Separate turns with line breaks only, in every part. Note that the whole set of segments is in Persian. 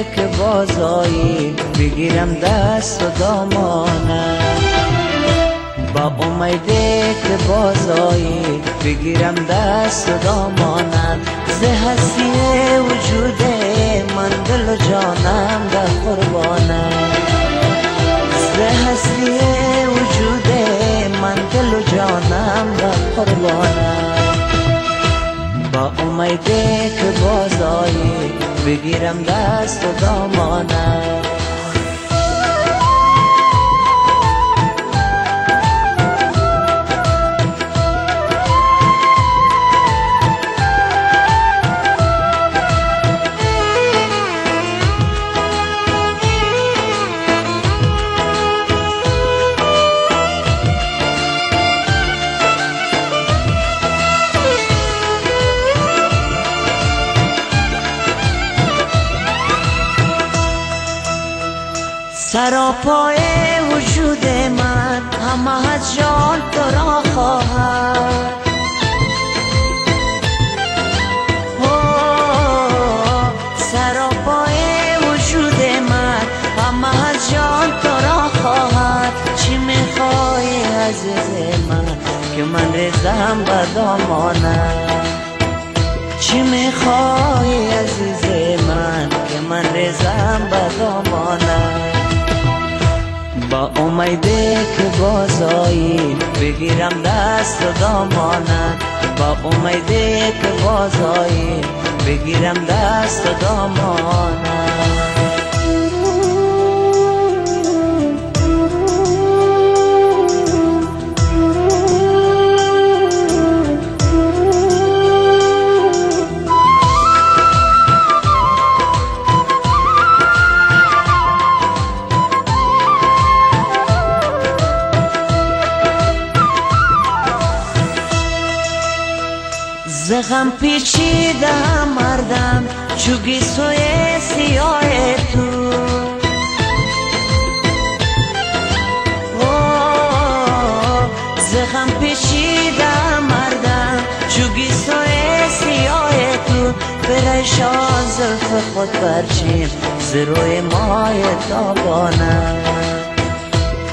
که بازایی بگیرم دست و دامانت، با امیده که بازایی بگیرم دست و دامانت. ز هستی وجود من دل و جانم در قربانت، ز هستی وجود من دل و جانم در قربانت. با امیده که بازایی بگیرم دست و دامانت. سراپای وجود من همه از جان تو را خواهد، سراپای وجود من همه از جان تو را خواهد. چی میخوای عزیز من که من ریزم بر دامانت، چی میخوای عزیز من که من ریزم بر دامانت. با امیده که بازایی بگیرم دست و دامانت، با امیده که بازایی بگیرم دست و دامانت. ز غم پیچیدم مردم چو گیسوی سیاه تو، ز غم پیچیدم مردم چو گیسوی سیاه تو. پریشان زلف خود برچین ز روی ماه تابانم،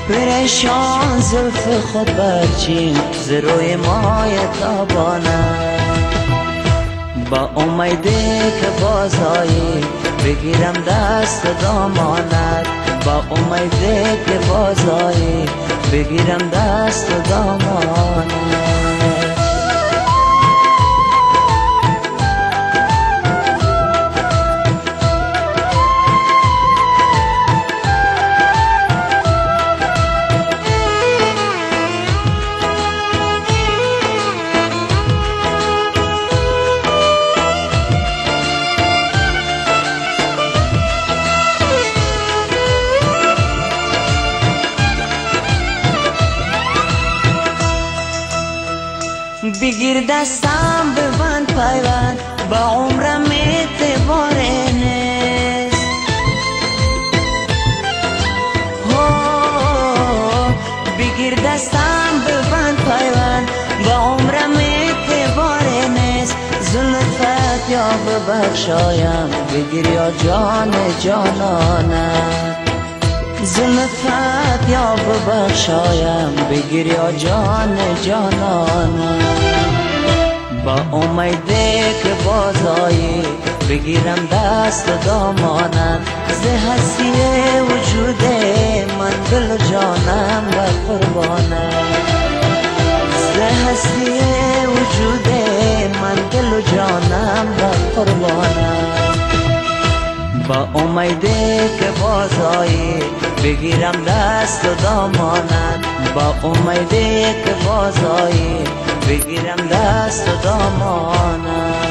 پریشان زلف خود برچین ز روی ماه تابانم. با امیده که بازایی بگیرم دست و دامانت، با امیده که بازایی بگیرم دست و دامانت. بگیر دستم ببند پیوند با عمرم اعتبار نیست، بگیر دستم ببند پیوند با عمرم اعتبار نیست. زلفت یا ببخشایم بگیر یا جان جانانم، زلفت یا ببخشایم بگیر یا جان جانانم. با امیده که بازایی بگیرم دست و دامانت، ز هستی وجود من دل و جانم در قربانت، ز هستی وجود من دل و جانم در قربانت. با امیده که بازایی بگیرم دست و دامانت، با امیده که بازایی بگیرم دست و دامانت.